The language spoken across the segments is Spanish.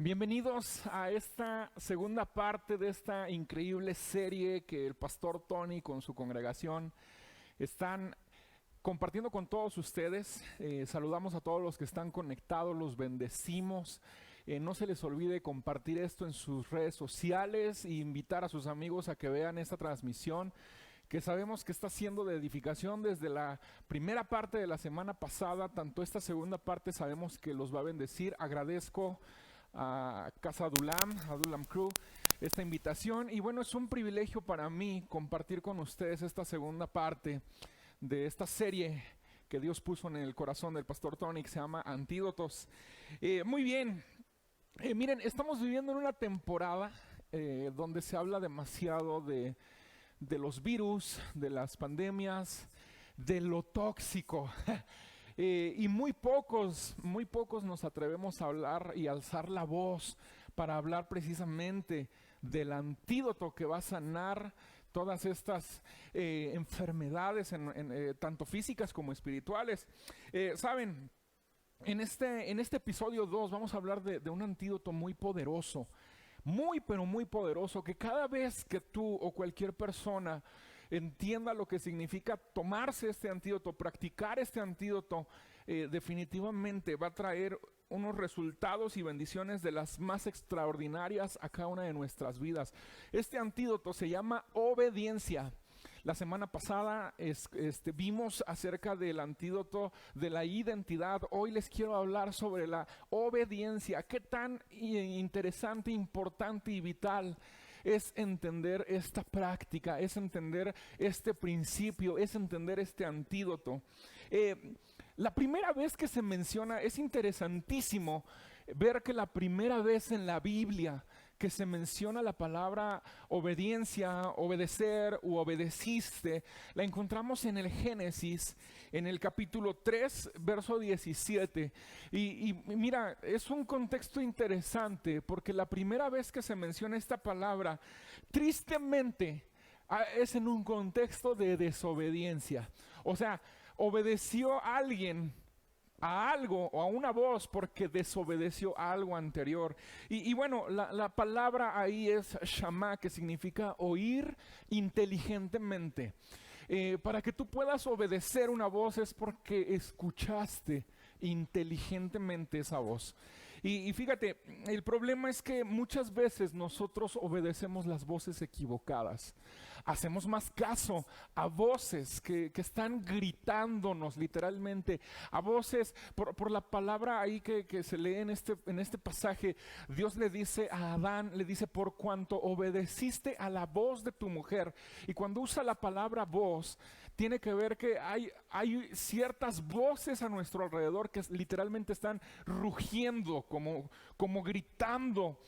Bienvenidos a esta segunda parte de esta increíble serie que el pastor Tony con su congregación están compartiendo con todos ustedes. Saludamos a todos los que están conectados, los bendecimos. No se les olvide compartir esto en sus redes sociales e invitar a sus amigos a que vean esta transmisión, que sabemos que está siendo de edificación desde la primera parte de la semana pasada. Tanto esta segunda parte sabemos que los va a bendecir. Agradezco a Casa Adulam, Adulam Crew, esta invitación. Y bueno, es un privilegio para mí compartir con ustedes esta segunda parte de esta serie que Dios puso en el corazón del pastor Tony, que se llama Antídotos. Muy bien, miren, estamos viviendo en una temporada donde se habla demasiado de los virus, de las pandemias, de lo tóxico. Y muy pocos nos atrevemos a hablar y alzar la voz para hablar precisamente del antídoto que va a sanar todas estas enfermedades, tanto físicas como espirituales. Saben, en este episodio 2 vamos a hablar de un antídoto muy poderoso, pero muy poderoso, que cada vez que tú o cualquier persona entienda lo que significa tomarse este antídoto, practicar este antídoto, definitivamente va a traer unos resultados y bendiciones de las más extraordinarias a cada una de nuestras vidas. Este antídoto se llama obediencia. La semana pasada vimos acerca del antídoto de la identidad. Hoy les quiero hablar sobre la obediencia. Qué tan interesante, importante y vital es entender esta práctica, es entender este principio, es entender este antídoto. La primera vez que se menciona, es interesantísimo ver que la primera vez en la Biblia que se menciona la palabra obediencia, obedecer u obedeciste, la encontramos en el Génesis, en el capítulo 3, verso 17. Y mira, es un contexto interesante porque la primera vez que se menciona esta palabra, tristemente, es en un contexto de desobediencia. O sea, obedeció a alguien, a algo o a una voz porque desobedeció a algo anterior. Y bueno, la palabra ahí es shamá, que significa oír inteligentemente. Para que tú puedas obedecer una voz es porque escuchaste inteligentemente esa voz. Y fíjate, el problema es que muchas veces nosotros obedecemos las voces equivocadas. Hacemos más caso a voces que están gritándonos literalmente, a voces, por la palabra ahí que se lee en este pasaje. Dios le dice a Adán, le dice: por cuanto obedeciste a la voz de tu mujer. Y cuando usa la palabra voz, tiene que ver que hay ciertas voces a nuestro alrededor que literalmente están rugiendo, como gritando,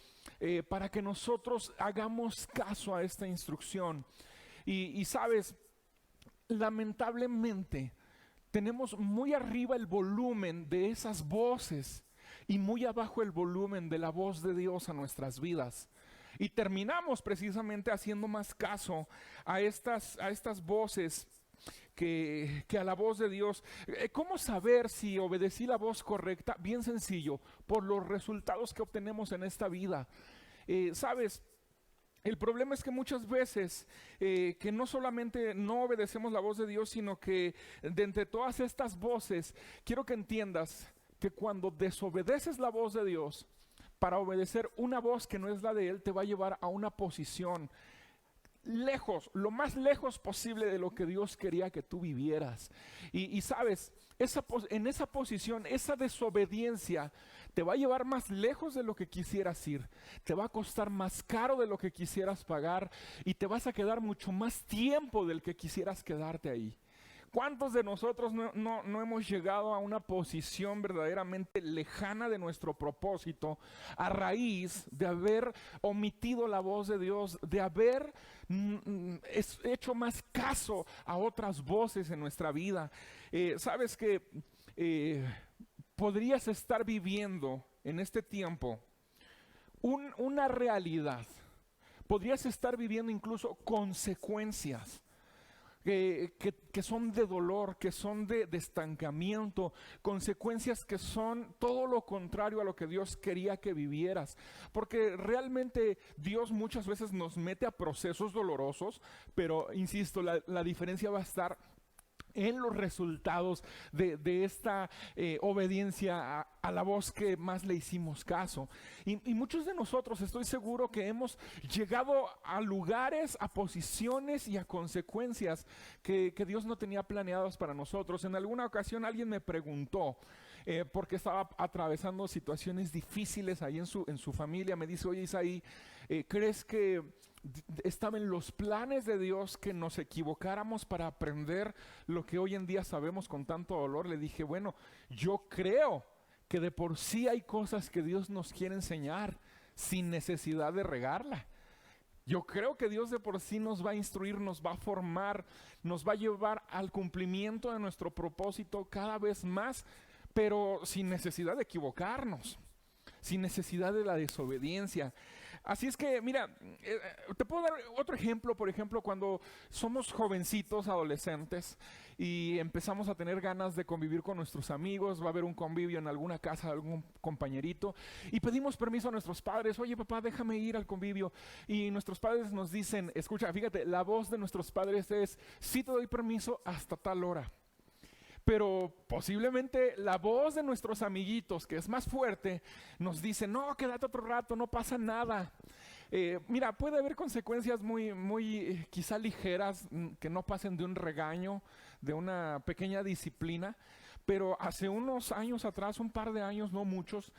para que nosotros hagamos caso a esta instrucción. Y sabes, lamentablemente tenemos muy arriba el volumen de esas voces y muy abajo el volumen de la voz de Dios a nuestras vidas. Y terminamos precisamente haciendo más caso a estas voces que a la voz de Dios. ¿Cómo saber si obedecí la voz correcta? Bien sencillo, por los resultados que obtenemos en esta vida. ¿Sabes? El problema es que muchas veces que no solamente no obedecemos la voz de Dios, sino que de entre todas estas voces, quiero que entiendas que cuando desobedeces la voz de Dios para obedecer una voz que no es la de Él, te va a llevar a una posición lejos, lo más lejos posible de lo que Dios quería que tú vivieras. Y sabes, en esa posición, esa desobediencia te va a llevar más lejos de lo que quisieras ir, te va a costar más caro de lo que quisieras pagar y te vas a quedar mucho más tiempo del que quisieras quedarte ahí. ¿Cuántos de nosotros no hemos llegado a una posición verdaderamente lejana de nuestro propósito a raíz de haber omitido la voz de Dios, de haber hecho más caso a otras voces en nuestra vida? Sabes que podrías estar viviendo en este tiempo una realidad, podrías estar viviendo incluso consecuencias que son de dolor, que son de estancamiento, consecuencias que son todo lo contrario a lo que Dios quería que vivieras. Porque realmente Dios muchas veces nos mete a procesos dolorosos, pero insisto, la diferencia va a estar en los resultados de esta obediencia a la voz que más le hicimos caso. Y muchos de nosotros, estoy seguro que hemos llegado a lugares, a posiciones y a consecuencias que Dios no tenía planeadas para nosotros. En alguna ocasión alguien me preguntó, porque estaba atravesando situaciones difíciles ahí en su familia, me dice: oye, Isaí, ¿crees que estaba en los planes de Dios que nos equivocáramos para aprender lo que hoy en día sabemos con tanto dolor? Le dije: bueno, yo creo que de por sí hay cosas que Dios nos quiere enseñar sin necesidad de regarla. Yo creo que Dios de por sí nos va a instruir, nos va a formar, nos va a llevar al cumplimiento de nuestro propósito cada vez más, pero sin necesidad de equivocarnos, sin necesidad de la desobediencia. Así es que, mira, te puedo dar otro ejemplo. Por ejemplo, cuando somos jovencitos, adolescentes, y empezamos a tener ganas de convivir con nuestros amigos, va a haber un convivio en alguna casa de algún compañerito, y pedimos permiso a nuestros padres: oye, papá, déjame ir al convivio. Y nuestros padres nos dicen, escucha, fíjate, la voz de nuestros padres es: sí te doy permiso hasta tal hora. Pero posiblemente la voz de nuestros amiguitos, que es más fuerte, nos dice: no, quédate otro rato, no pasa nada. Mira, puede haber consecuencias muy quizá ligeras, que no pasen de un regaño, de una pequeña disciplina, pero hace unos años atrás, un par de años, no muchos,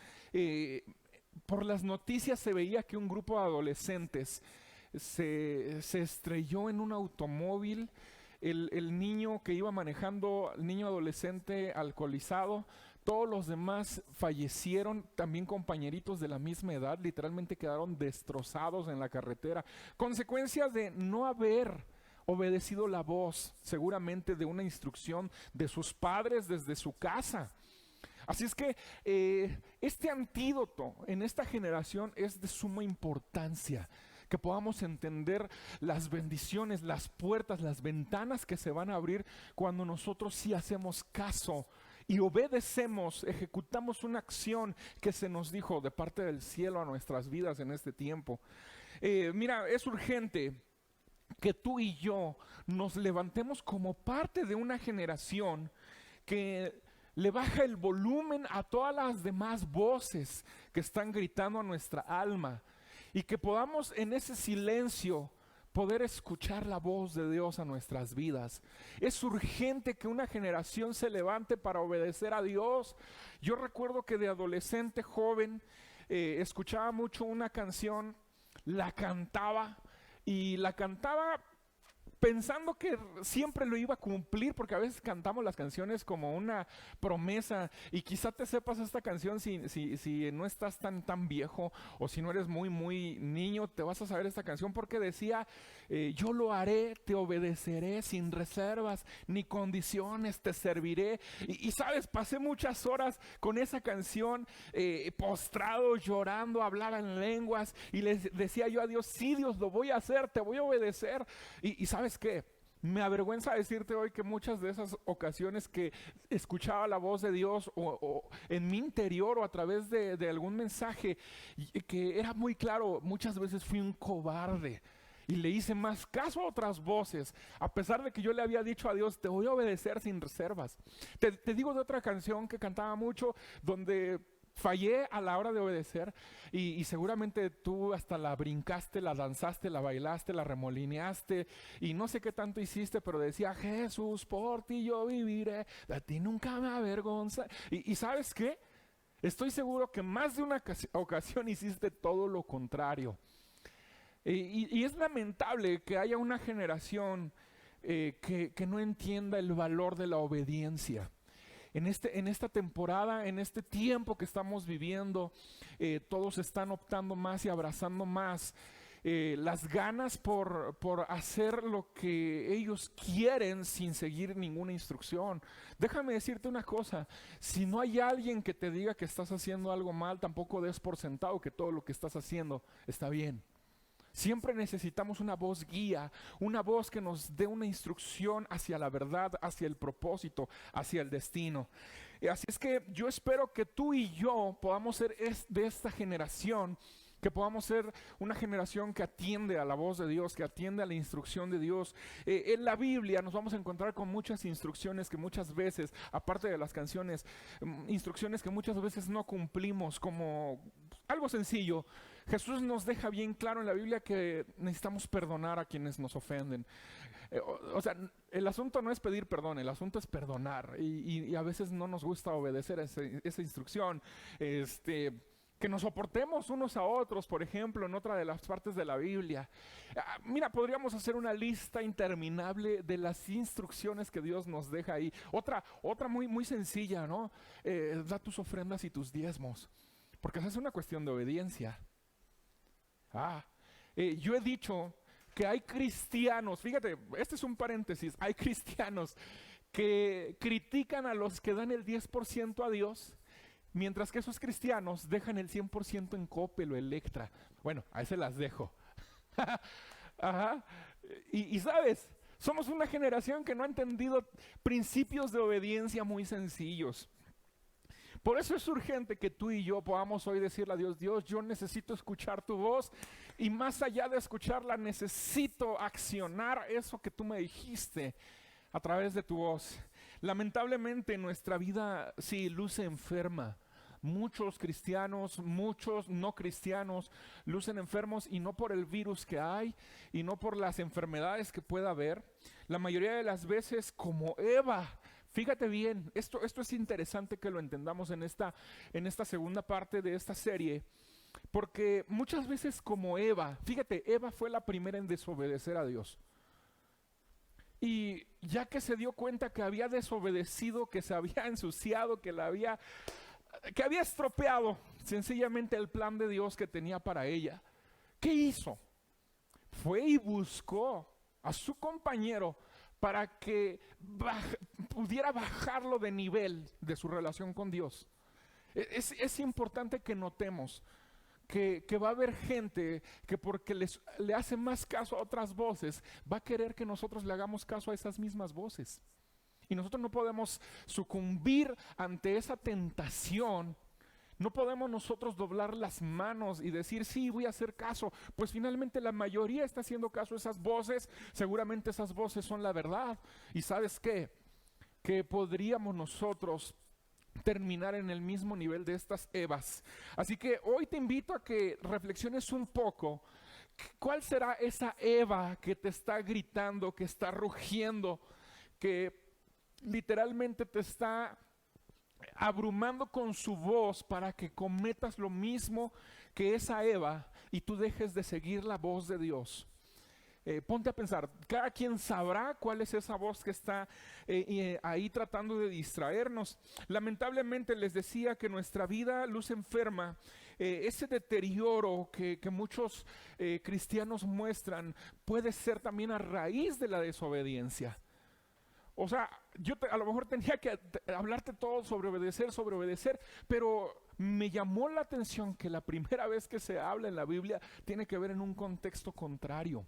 por las noticias se veía que un grupo de adolescentes se estrelló en un automóvil. El niño que iba manejando, el niño adolescente alcoholizado, todos los demás fallecieron, también compañeritos de la misma edad, literalmente quedaron destrozados en la carretera. Consecuencias de no haber obedecido la voz, seguramente de una instrucción de sus padres desde su casa. Así es que este antídoto en esta generación es de suma importancia. Que podamos entender las bendiciones, las puertas, las ventanas que se van a abrir cuando nosotros sí hacemos caso y obedecemos, ejecutamos una acción que se nos dijo de parte del cielo a nuestras vidas en este tiempo. Mira, es urgente que tú y yo nos levantemos como parte de una generación que le baja el volumen a todas las demás voces que están gritando a nuestra alma. Y que podamos en ese silencio poder escuchar la voz de Dios a nuestras vidas. Es urgente que una generación se levante para obedecer a Dios. Yo recuerdo que de adolescente, joven, escuchaba mucho una canción, la cantaba pensando que siempre lo iba a cumplir, porque a veces cantamos las canciones como una promesa, y quizá te sepas esta canción si no estás tan viejo, o si no eres muy niño, te vas a saber esta canción porque decía: yo lo haré, te obedeceré sin reservas ni condiciones, te serviré. Y sabes, pasé muchas horas con esa canción, postrado, llorando, hablaba en lenguas, y les decía yo a Dios: sí, Dios, lo voy a hacer, te voy a obedecer. Y ¿sabes qué? Me avergüenza decirte hoy que muchas de esas ocasiones que escuchaba la voz de Dios o en mi interior o a través de algún mensaje que era muy claro, muchas veces fui un cobarde y le hice más caso a otras voces, a pesar de que yo le había dicho a Dios: te voy a obedecer sin reservas. Te digo de otra canción que cantaba mucho, donde fallé a la hora de obedecer, y seguramente tú hasta la brincaste, la danzaste, la bailaste, la remolineaste y no sé qué tanto hiciste, pero decía: Jesús, por ti yo viviré, de ti nunca me avergonza. Y ¿sabes qué? Estoy seguro que más de una ocasión hiciste todo lo contrario. Y es lamentable que haya una generación que no entienda el valor de la obediencia. En esta temporada, en este tiempo que estamos viviendo, todos están optando más y abrazando más las ganas por hacer lo que ellos quieren sin seguir ninguna instrucción. Déjame decirte una cosa: si no hay alguien que te diga que estás haciendo algo mal, tampoco des por sentado que todo lo que estás haciendo está bien. Siempre necesitamos una voz guía, una voz que nos dé una instrucción hacia la verdad, hacia el propósito, hacia el destino. Así es que yo espero que tú y yo podamos ser de esta generación, que podamos ser una generación que atiende a la voz de Dios, que atiende a la instrucción de Dios. En la Biblia nos vamos a encontrar con muchas instrucciones que muchas veces, aparte de las canciones, instrucciones que muchas veces no cumplimos, como algo sencillo. Jesús nos deja bien claro en la Biblia que necesitamos perdonar a quienes nos ofenden. O sea, el asunto no es pedir perdón, el asunto es perdonar. Y a veces no nos gusta obedecer a esa instrucción. Que nos soportemos unos a otros, por ejemplo, en otra de las partes de la Biblia. Mira, podríamos hacer una lista interminable de las instrucciones que Dios nos deja ahí. Otra muy, muy sencilla, ¿no? Da tus ofrendas y tus diezmos, porque esa es una cuestión de obediencia. Yo he dicho que hay cristianos, fíjate, este es un paréntesis, hay cristianos que critican a los que dan el 10% a Dios, mientras que esos cristianos dejan el 100% en Coppel o Electra. Bueno, a ese las dejo. Ajá. Y sabes, somos una generación que no ha entendido principios de obediencia muy sencillos. Por eso es urgente que tú y yo podamos hoy decirle a Dios: Dios, yo necesito escuchar tu voz, y más allá de escucharla, necesito accionar eso que tú me dijiste a través de tu voz. Lamentablemente nuestra vida sí luce enferma. Muchos cristianos, muchos no cristianos lucen enfermos, y no por el virus que hay y no por las enfermedades que pueda haber. La mayoría de las veces, como Eva, fíjate bien, esto es interesante que lo entendamos en esta segunda parte de esta serie, porque muchas veces como Eva, fíjate, Eva fue la primera en desobedecer a Dios. Y ya que se dio cuenta que había desobedecido, que se había ensuciado, que había estropeado sencillamente el plan de Dios que tenía para ella, ¿qué hizo? Fue y buscó a su compañero para que pudiera bajarlo de nivel de su relación con Dios. Es importante que notemos que va a haber gente que porque le hace más caso a otras voces, va a querer que nosotros le hagamos caso a esas mismas voces. Y nosotros no podemos sucumbir ante esa tentación. No podemos nosotros doblar las manos y decir: sí, voy a hacer caso. Pues finalmente la mayoría está haciendo caso a esas voces. Seguramente esas voces son la verdad. ¿Y sabes qué? Que podríamos nosotros terminar en el mismo nivel de estas Evas. Así que hoy te invito a que reflexiones un poco. ¿Cuál será esa Eva que te está gritando, que está rugiendo, que literalmente te está abrumando con su voz para que cometas lo mismo que esa Eva y tú dejes de seguir la voz de Dios? Ponte a pensar, cada quien sabrá cuál es esa voz que está ahí tratando de distraernos. Lamentablemente les decía que nuestra vida luce enferma. Ese deterioro que muchos cristianos muestran puede ser también a raíz de la desobediencia. O sea, yo a lo mejor tenía que hablarte todo sobre obedecer, pero me llamó la atención que la primera vez que se habla en la Biblia tiene que ver en un contexto contrario.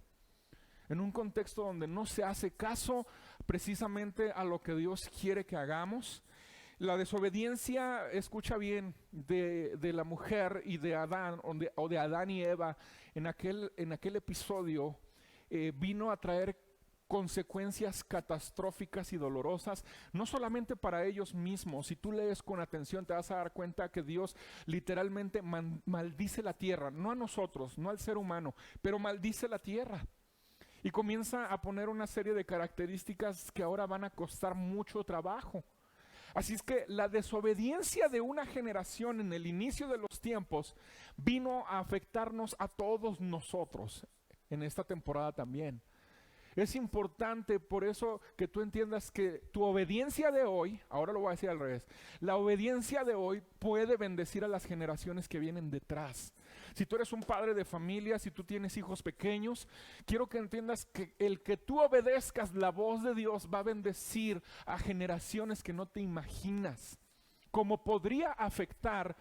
En un contexto donde no se hace caso precisamente a lo que Dios quiere que hagamos. La desobediencia, escucha bien, de la mujer y de Adán, o de Adán y Eva en aquel episodio, vino a traer consecuencias catastróficas y dolorosas, no solamente para ellos mismos. Si tú lees con atención te vas a dar cuenta que Dios literalmente maldice la tierra, no a nosotros, no al ser humano, pero maldice la tierra. Y comienza a poner una serie de características que ahora van a costar mucho trabajo. Así es que la desobediencia de una generación en el inicio de los tiempos vino a afectarnos a todos nosotros en esta temporada también. Es importante por eso que tú entiendas que tu obediencia de hoy, ahora lo voy a decir al revés, la obediencia de hoy puede bendecir a las generaciones que vienen detrás. Si tú eres un padre de familia, si tú tienes hijos pequeños, quiero que entiendas que el que tú obedezcas la voz de Dios va a bendecir a generaciones que no te imaginas. Como podría afectar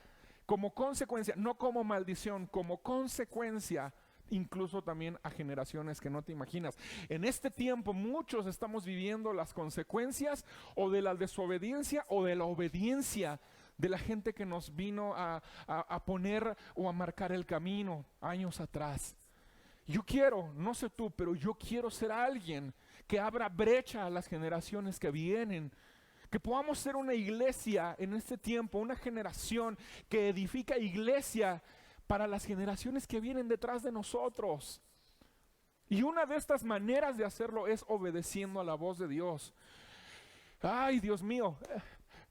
como consecuencia, no como maldición, como consecuencia incluso también a generaciones que no te imaginas. En este tiempo muchos estamos viviendo las consecuencias o de la desobediencia o de la obediencia de la gente que nos vino a poner o a marcar el camino años atrás. Yo quiero, no sé tú, pero yo quiero ser alguien que abra brecha a las generaciones que vienen. Que podamos ser una iglesia en este tiempo, una generación que edifica iglesia para las generaciones que vienen detrás de nosotros. Y una de estas maneras de hacerlo es obedeciendo a la voz de Dios. Ay, Dios mío,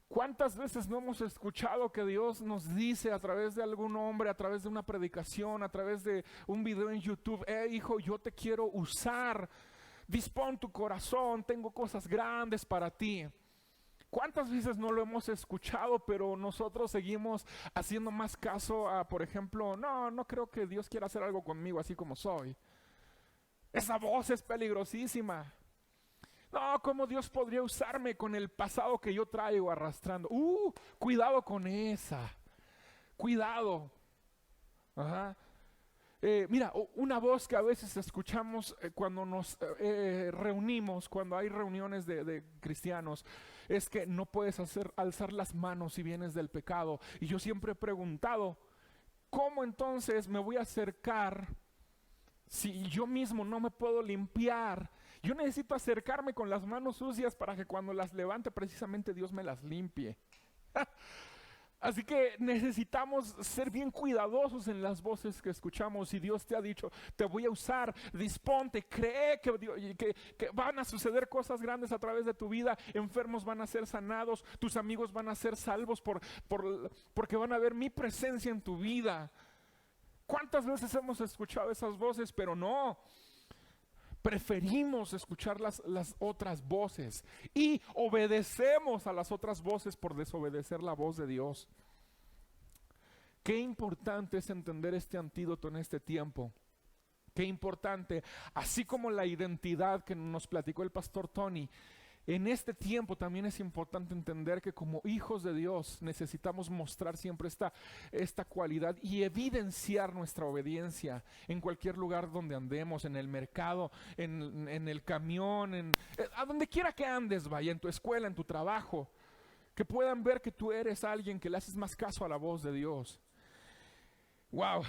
¿cuántas veces no hemos escuchado que Dios nos dice a través de algún hombre, a través de una predicación, a través de un video en YouTube: hijo, yo te quiero usar, dispón tu corazón, tengo cosas grandes para ti? ¿Cuántas veces no lo hemos escuchado, pero nosotros seguimos haciendo más caso a, por ejemplo, no creo que Dios quiera hacer algo conmigo así como soy? Esa voz es peligrosísima. No, ¿cómo Dios podría usarme con el pasado que yo traigo arrastrando? Cuidado con esa. Cuidado. Ajá. Mira, una voz que a veces escuchamos cuando nos reunimos, cuando hay reuniones de cristianos, es que no puedes alzar las manos si vienes del pecado. Y yo siempre he preguntado, ¿cómo entonces me voy a acercar si yo mismo no me puedo limpiar? Yo necesito acercarme con las manos sucias para que cuando las levante precisamente Dios me las limpie. Así que necesitamos ser bien cuidadosos en las voces que escuchamos. Si Dios te ha dicho, te voy a usar, disponte, cree que van a suceder cosas grandes a través de tu vida. Enfermos van a ser sanados, tus amigos van a ser salvos porque van a ver mi presencia en tu vida. ¿Cuántas veces hemos escuchado esas voces? Pero no. Preferimos escuchar las otras voces y obedecemos a las otras voces por desobedecer la voz de Dios. Qué importante es entender este antídoto en este tiempo. Qué importante, así como la identidad que nos platicó el pastor Tony, en este tiempo también es importante entender que como hijos de Dios necesitamos mostrar siempre esta cualidad y evidenciar nuestra obediencia en cualquier lugar donde andemos, en el mercado, en el camión, a donde quiera que andes, vaya, en tu escuela, en tu trabajo, que puedan ver que tú eres alguien que le haces más caso a la voz de Dios. Wow.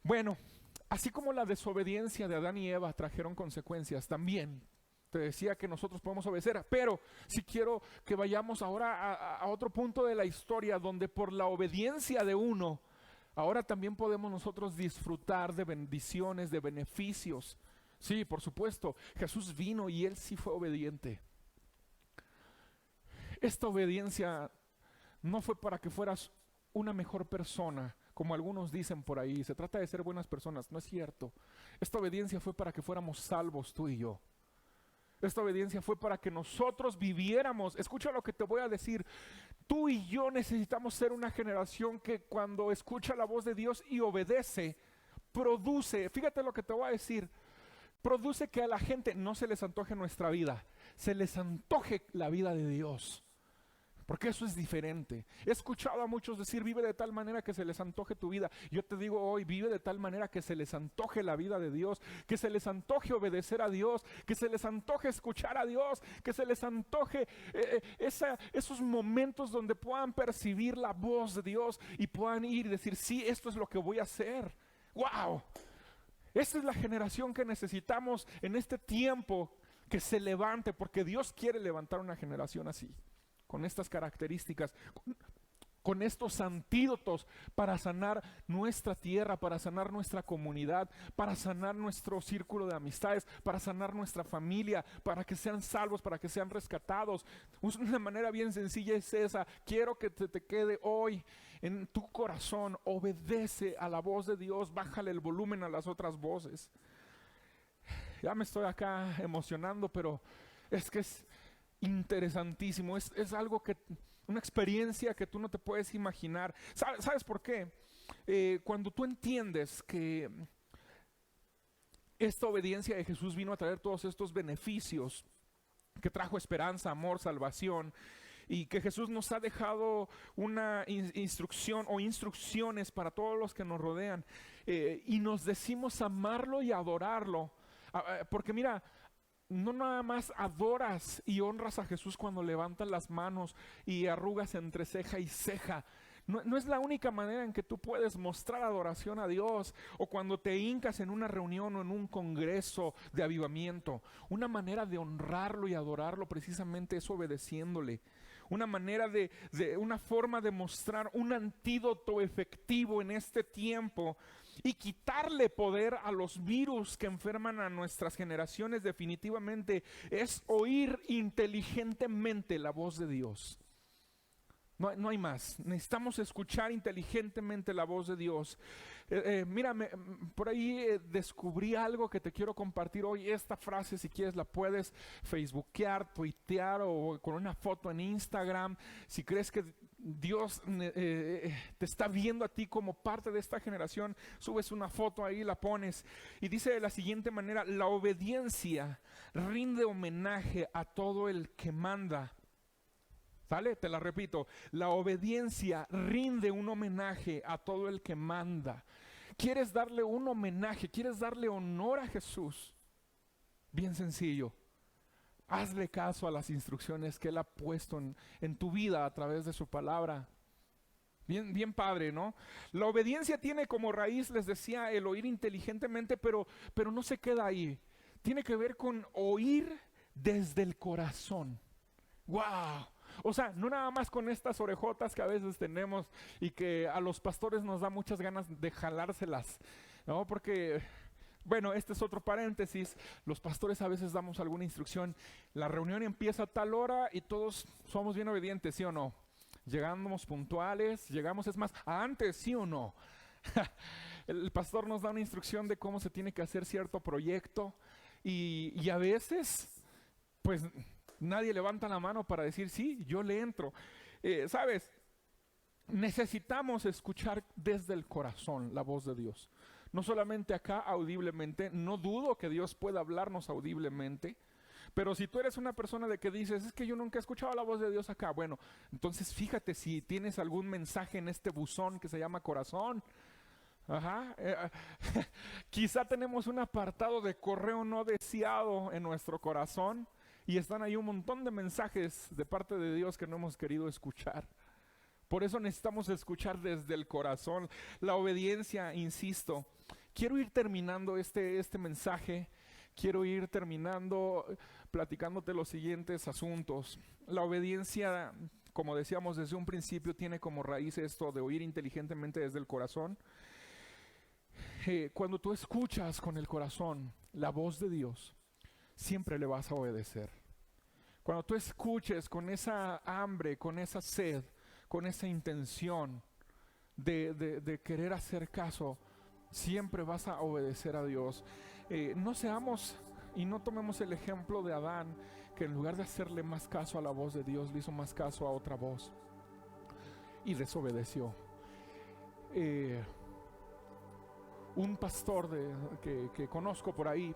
Bueno, así como la desobediencia de Adán y Eva trajeron consecuencias, también te decía que nosotros podemos obedecer, pero si quiero que vayamos ahora a otro punto de la historia donde por la obediencia de uno, ahora también podemos nosotros disfrutar de bendiciones, de beneficios. Sí, por supuesto, Jesús vino y Él sí fue obediente. Esta obediencia no fue para que fueras una mejor persona, como algunos dicen por ahí, se trata de ser buenas personas, no es cierto. Esta obediencia fue para que fuéramos salvos tú y yo. Esta obediencia fue para que nosotros viviéramos. Escucha lo que te voy a decir. Tú y yo necesitamos ser una generación que cuando escucha la voz de Dios y obedece, produce, fíjate lo que te voy a decir, produce que a la gente no se les antoje nuestra vida, se les antoje la vida de Dios. Porque eso es diferente. He escuchado a muchos decir, vive de tal manera que se les antoje tu vida. Yo te digo hoy, vive de tal manera que se les antoje la vida de Dios, que se les antoje obedecer a Dios, que se les antoje escuchar a Dios, que se les antoje esos momentos donde puedan percibir la voz de Dios y puedan ir y decir, sí, esto es lo que voy a hacer. ¡Wow! Esta es la generación que necesitamos en este tiempo, que se levante, porque Dios quiere levantar una generación así, con estas características, con estos antídotos para sanar nuestra tierra, para sanar nuestra comunidad, para sanar nuestro círculo de amistades, para sanar nuestra familia, para que sean salvos, para que sean rescatados. Una manera bien sencilla es esa. Quiero que te quede hoy en tu corazón. Obedece a la voz de Dios, bájale el volumen a las otras voces. Ya me estoy acá emocionando, pero es que es interesantísimo, es algo que, una experiencia que tú no te puedes imaginar. ¿Sabes por qué? Cuando tú entiendes que esta obediencia de Jesús vino a traer todos estos beneficios, que trajo esperanza, amor, salvación, y que Jesús nos ha dejado una instrucción o instrucciones para todos los que nos rodean, y nos decimos amarlo y adorarlo. Porque mira, no nada más adoras y honras a Jesús cuando levantas las manos y arrugas entre ceja y ceja. No es la única manera en que tú puedes mostrar adoración a Dios, o cuando te hincas en una reunión o en un congreso de avivamiento. Una manera de honrarlo y adorarlo precisamente es obedeciéndole. Una forma de mostrar un antídoto efectivo en este tiempo y quitarle poder a los virus que enferman a nuestras generaciones definitivamente es oír inteligentemente la voz de Dios. No hay más. Necesitamos escuchar inteligentemente la voz de Dios. Mira, por ahí descubrí algo que te quiero compartir hoy. Esta frase, si quieres, la puedes facebookear, tuitear o con una foto en Instagram. Si crees que Dios te está viendo a ti como parte de esta generación, subes una foto ahí, la pones. Y dice de la siguiente manera: la obediencia rinde homenaje a todo el que manda. ¿Sale? Te la repito. La obediencia rinde un homenaje a todo el que manda. ¿Quieres darle un homenaje? ¿Quieres darle honor a Jesús? Bien sencillo. Hazle caso a las instrucciones que Él ha puesto en tu vida a través de su palabra. Bien padre, ¿no? La obediencia tiene como raíz, les decía, el oír inteligentemente, pero no se queda ahí. Tiene que ver con oír desde el corazón. ¡Wow! O sea, no nada más con estas orejotas que a veces tenemos y que a los pastores nos da muchas ganas de jalárselas, ¿no? Porque, bueno, este es otro paréntesis. Los pastores a veces damos alguna instrucción. La reunión empieza a tal hora y todos somos bien obedientes, ¿sí o no? Llegamos puntuales, es más, antes, ¿sí o no? El pastor nos da una instrucción de cómo se tiene que hacer cierto proyecto y a veces, pues, nadie levanta la mano para decir, sí, yo le entro. ¿Sabes? Necesitamos escuchar desde el corazón la voz de Dios. No solamente acá audiblemente, no dudo que Dios pueda hablarnos audiblemente, pero si tú eres una persona de que dices, es que yo nunca he escuchado la voz de Dios acá, bueno, entonces fíjate si tienes algún mensaje en este buzón que se llama corazón. Ajá. Quizá tenemos un apartado de correo no deseado en nuestro corazón. Y están ahí un montón de mensajes de parte de Dios que no hemos querido escuchar. Por eso necesitamos escuchar desde el corazón. La obediencia, insisto. Quiero ir terminando este mensaje. Quiero ir terminando platicándote los siguientes asuntos. La obediencia, como decíamos desde un principio, tiene como raíz esto de oír inteligentemente desde el corazón. Cuando tú escuchas con el corazón la voz de Dios, siempre le vas a obedecer. Cuando tú escuches con esa hambre, con esa sed, con esa intención de querer hacer caso, siempre vas a obedecer a Dios. No seamos y no tomemos el ejemplo de Adán, que en lugar de hacerle más caso a la voz de Dios, le hizo más caso a otra voz y desobedeció. Un pastor que conozco por ahí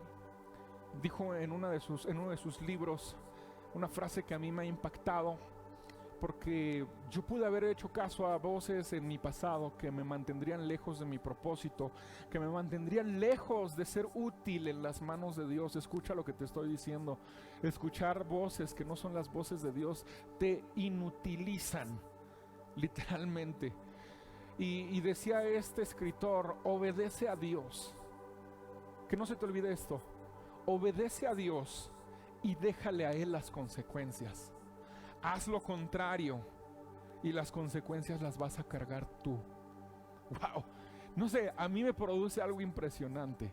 dijo en uno de sus libros una frase que a mí me ha impactado, porque yo pude haber hecho caso a voces en mi pasado que me mantendrían lejos de mi propósito, que me mantendrían lejos de ser útil en las manos de Dios. Escucha lo que te estoy diciendo. Escuchar voces que no son las voces de Dios te inutilizan, literalmente. Y decía este escritor: obedece a Dios. Que no se te olvide esto: obedece a Dios y déjale a Él las consecuencias. Haz lo contrario y las consecuencias las vas a cargar tú. Wow, no sé, a mí me produce algo impresionante.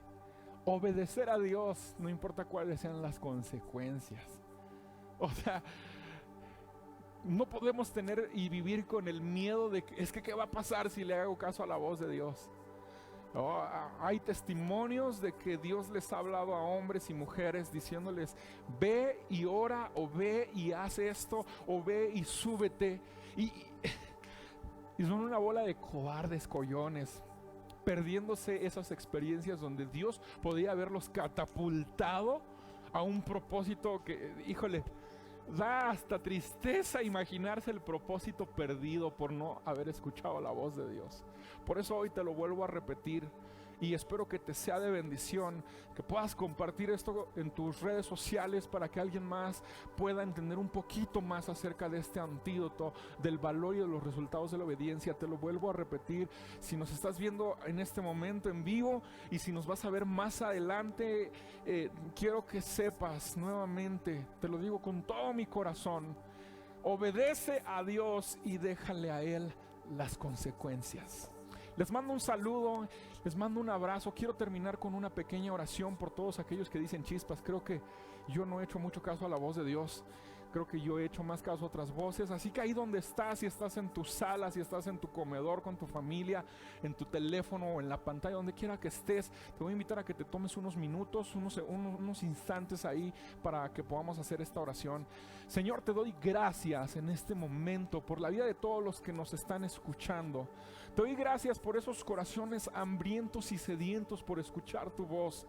Obedecer a Dios, no importa cuáles sean las consecuencias. O sea, no podemos tener y vivir con el miedo de que, es que ¿qué va a pasar si le hago caso a la voz de Dios? Oh, hay testimonios de que Dios les ha hablado a hombres y mujeres diciéndoles: ve y ora, o ve y haz esto, o ve y súbete. Y son una bola de cobardes, collones, perdiéndose esas experiencias donde Dios podía haberlos catapultado a un propósito que, híjole, da hasta tristeza imaginarse el propósito perdido por no haber escuchado la voz de Dios. Por eso hoy te lo vuelvo a repetir: y espero que te sea de bendición, que puedas compartir esto en tus redes sociales para que alguien más pueda entender un poquito más acerca de este antídoto, del valor y de los resultados de la obediencia. Te lo vuelvo a repetir, si nos estás viendo en este momento en vivo y si nos vas a ver más adelante, quiero que sepas nuevamente, te lo digo con todo mi corazón, obedece a Dios y déjale a Él las consecuencias. Les mando un saludo, les mando un abrazo. Quiero terminar con una pequeña oración por todos aquellos que dicen chispas. Creo que yo no he hecho mucho caso a la voz de Dios. Creo que yo he hecho más caso a otras voces. Así que ahí donde estás, si estás en tu sala, si estás en tu comedor con tu familia, en tu teléfono o en la pantalla, donde quiera que estés, te voy a invitar a que te tomes unos minutos, unos instantes ahí para que podamos hacer esta oración. Señor, te doy gracias en este momento por la vida de todos los que nos están escuchando. Te doy gracias por esos corazones hambrientos y sedientos por escuchar tu voz.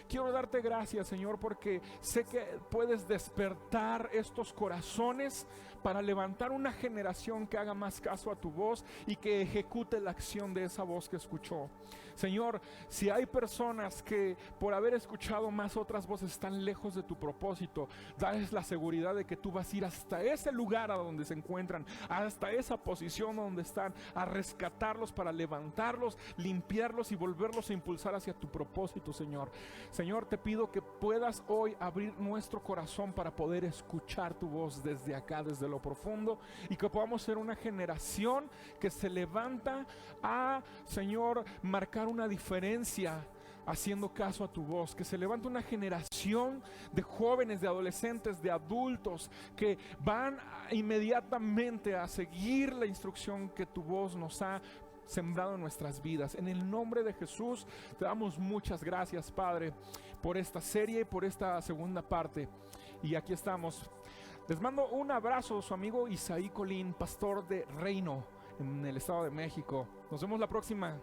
Quiero darte gracias, Señor, porque sé que puedes despertar estos corazones para levantar una generación que haga más caso a tu voz y que ejecute la acción de esa voz que escuchó. Señor, si hay personas que por haber escuchado más otras voces están lejos de tu propósito, dales la seguridad de que tú vas a ir hasta ese lugar a donde se encuentran, hasta esa posición donde están, a rescatarlos para levantarlos, limpiarlos y volverlos a impulsar hacia tu propósito, Señor. Señor, te pido que puedas hoy abrir nuestro corazón para poder escuchar tu voz desde acá, desde lo profundo, y que podamos ser una generación que se levanta a, Señor, marcar una diferencia haciendo caso a tu voz, que se levante una generación de jóvenes, de adolescentes, de adultos que van inmediatamente a seguir la instrucción que tu voz nos ha sembrado en nuestras vidas. En el nombre de Jesús te damos muchas gracias, Padre, por esta serie y por esta segunda parte. Y aquí estamos. Les mando un abrazo, su amigo Isaí Colín, pastor de Reino en el Estado de México. Nos vemos la próxima.